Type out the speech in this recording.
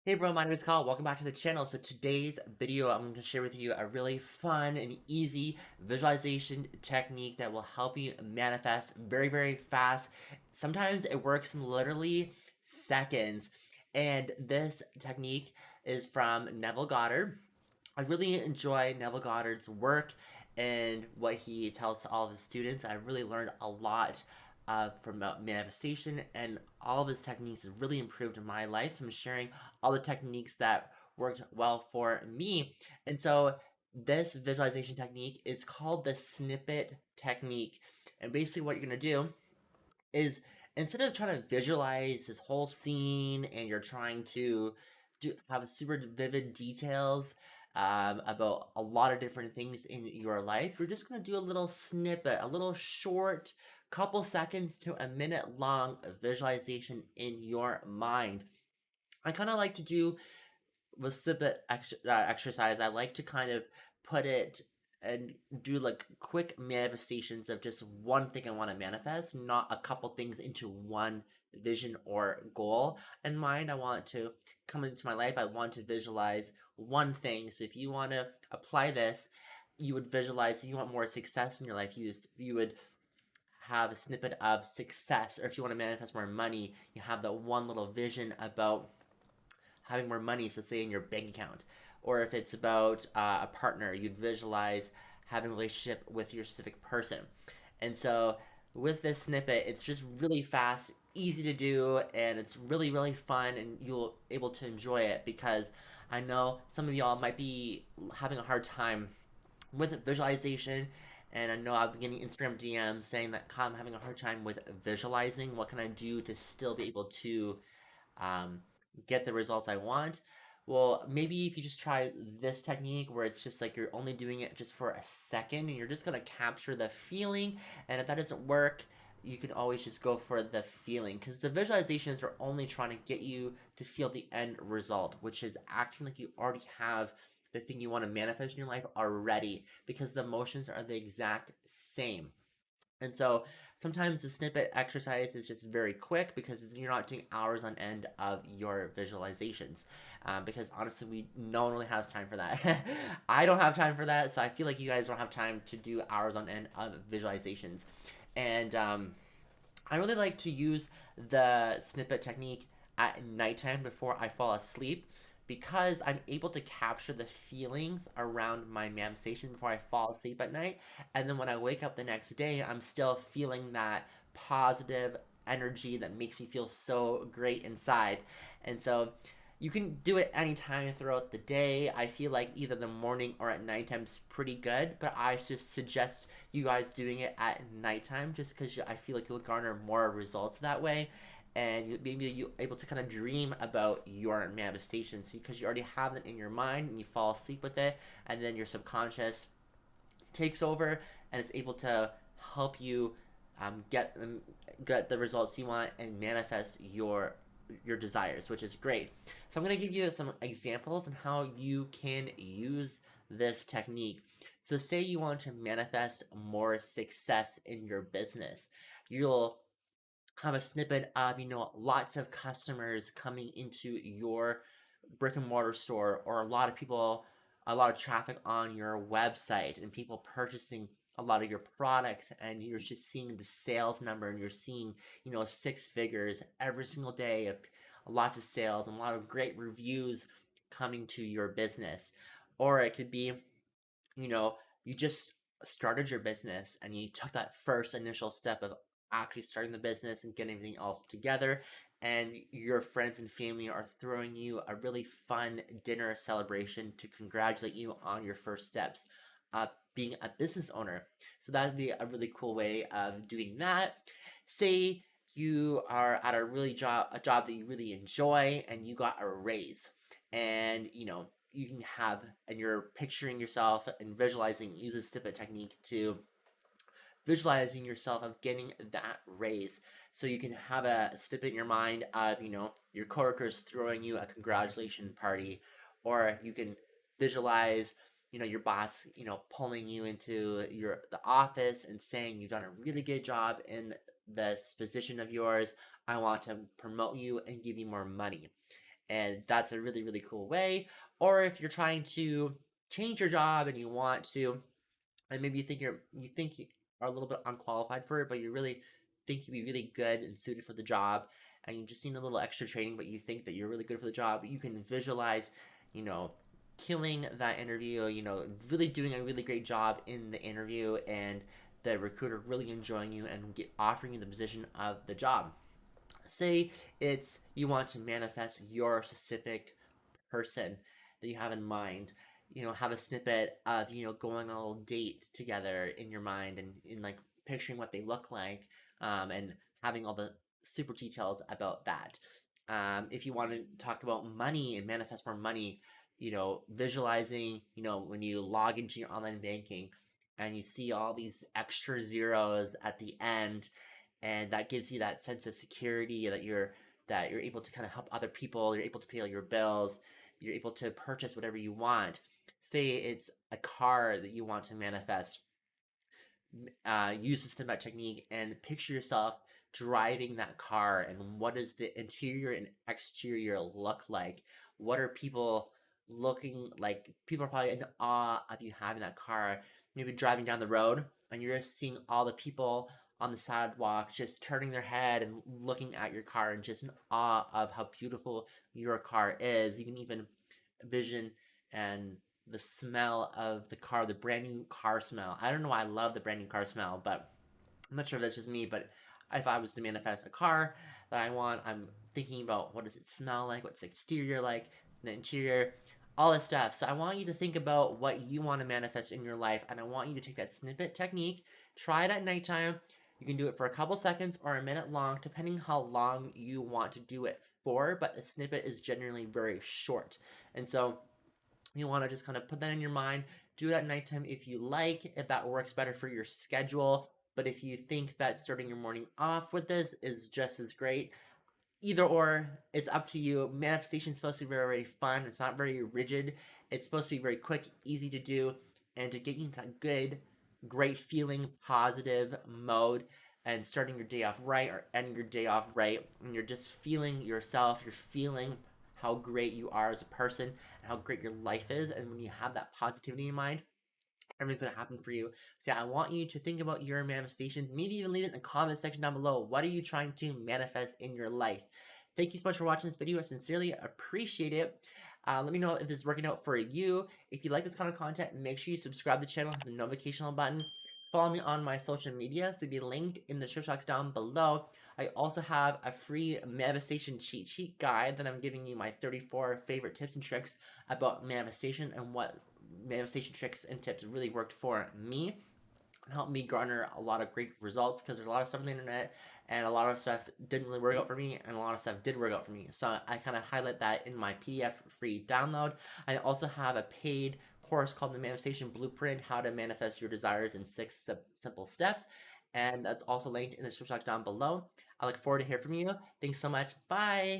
Hey bro, my name is Kyle. Welcome back to the channel. So today's video, I'm going to share with you a really fun and easy visualization technique that will help you manifest very, very fast. Sometimes it works in literally seconds. And this technique is from Neville Goddard. I really enjoy Neville Goddard's work and what he tells to all of his students. I really learned a lot from manifestation, and all of his techniques have really improved in my life. So I'm sharing all the techniques that worked well for me. And so this visualization technique is called the snippet technique. And basically, what you're going to do is instead of trying to visualize this whole scene and you're trying to have super vivid details about a lot of different things in your life, you're just going to do a little snippet, a little short couple seconds to a minute long visualization in your mind. I kind of like to do with snippet exercise. I like to kind of put it and do like quick manifestations of just one thing I want to manifest, not a couple things into one vision or goal in mind. I want to come into my life. I want to visualize one thing. So if you want to apply this, you would visualize. If you want more success in your life, you would have a snippet of success. Or if you want to manifest more money, you have the one little vision about having more money, so say in your bank account. Or if it's about a partner, you'd visualize having a relationship with your specific person. And so with this snippet, it's just really fast, easy to do, and it's really, really fun, and you'll able to enjoy it because I know some of y'all might be having a hard time with visualization. And I know I've been getting Instagram DMs saying that I'm having a hard time with visualizing. What can I do to still be able to um, get the results I want? Well, maybe if you just try this technique where it's just like you're only doing it just for a second and you're just gonna capture the feeling, and if that doesn't work, you can always just go for the feeling because the visualizations are only trying to get you to feel the end result, which is acting like you already have the thing you want to manifest in your life already because the emotions are the exact same. And so sometimes the snippet exercise is just very quick because you're not doing hours on end of your visualizations. Because honestly, no one really has time for that. I don't have time for that, so I feel like you guys don't have time to do hours on end of visualizations. And I really like to use the snippet technique at nighttime before I fall asleep because I'm able to capture the feelings around my manifestation before I fall asleep at night. And then when I wake up the next day, I'm still feeling that positive energy that makes me feel so great inside. And so you can do it anytime throughout the day. I feel like either the morning or at nighttime is pretty good, but I just suggest you guys doing it at nighttime just because I feel like you'll garner more results that way. And maybe you're able to kind of dream about your manifestations because you already have it in your mind and you fall asleep with it, and then your subconscious takes over and it's able to help you get the results you want and manifest your desires, which is great. So I'm going to give you some examples on how you can use this technique. So say you want to manifest more success in your business. You'll have a snippet of, lots of customers coming into your brick and mortar store, or a lot of traffic on your website and people purchasing a lot of your products, and you're just seeing the sales number and you're seeing, six figures every single day of lots of sales and a lot of great reviews coming to your business. Or it could be, you just started your business and you took that first initial step of actually starting the business and getting everything else together, and your friends and family are throwing you a really fun dinner celebration to congratulate you on your first steps being a business owner. So that'd be a really cool way of doing that. Say you are at a job that you really enjoy and you got a raise, and you can have, and you're picturing yourself and visualizing, use a snippet technique to visualizing yourself of getting that raise. So you can have a snippet in your mind of, your coworkers throwing you a congratulation party, or you can visualize, your boss, pulling you into the office and saying you've done a really good job in this position of yours. I want to promote you and give you more money. And that's a really, really cool way. Or if you're trying to change your job and you want to, and maybe you think you are a little bit unqualified for it, but you really think you'd be really good and suited for the job, and you just need a little extra training, but you think that you're really good for the job. You can visualize, you know, killing that interview, really doing a really great job in the interview, and the recruiter really enjoying you and offering you the position of the job. Say it's you want to manifest your specific person that you have in mind. Have a snippet of, going on a little date together in your mind, and in like picturing what they look like, and having all the super details about that. If you want to talk about money and manifest more money, visualizing, when you log into your online banking and you see all these extra zeros at the end, and that gives you that sense of security that you're able to kind of help other people, you're able to pay all your bills, you're able to purchase whatever you want. Say it's a car that you want to manifest. Use the stimbat technique and picture yourself driving that car, and what does the interior and exterior look like? What are people looking like? People are probably in awe of you having that car. Maybe driving down the road and you're just seeing all the people on the sidewalk just turning their head and looking at your car and just in awe of how beautiful your car is. You can even vision and the smell of the car, the brand new car smell. I don't know why I love the brand new car smell, but I'm not sure if that's just me. But if I was to manifest a car that I want, I'm thinking about what does it smell like, what's the exterior like, the interior, all this stuff. So I want you to think about what you want to manifest in your life, and I want you to take that snippet technique, try it at nighttime. You can do it for a couple seconds or a minute long, depending how long you want to do it for, but a snippet is generally very short. And so you want to just kind of put that in your mind, do it at nighttime if you like, if that works better for your schedule. But if you think that starting your morning off with this is just as great, either or, it's up to you. Manifestation is supposed to be very, very fun. It's not very rigid. It's supposed to be very quick, easy to do, and to get you into that good, great feeling, positive mode, and starting your day off right or ending your day off right. And you're just feeling yourself. You're feeling how great you are as a person and how great your life is. And when you have that positivity in mind, everything's gonna happen for you. So yeah, I want you to think about your manifestations. Maybe even leave it in the comment section down below. What are you trying to manifest in your life? Thank you so much for watching this video. I sincerely appreciate it. Let me know if this is working out for you. If you like this kind of content, make sure you subscribe to the channel, hit the notification button. Follow me on my social media, so they'll be linked in the description box down below. I also have a free manifestation cheat sheet guide that I'm giving you my 34 favorite tips and tricks about manifestation and what manifestation tricks and tips really worked for me and helped me garner a lot of great results, because there's a lot of stuff on the internet and a lot of stuff didn't really work out for me and a lot of stuff did work out for me. So I kind of highlight that in my PDF free download. I also have a paid course called the Manifestation Blueprint, how to manifest your desires in 6 simple steps, and that's also linked in the description box down below. I look forward to hearing from you. Thanks so much. Bye.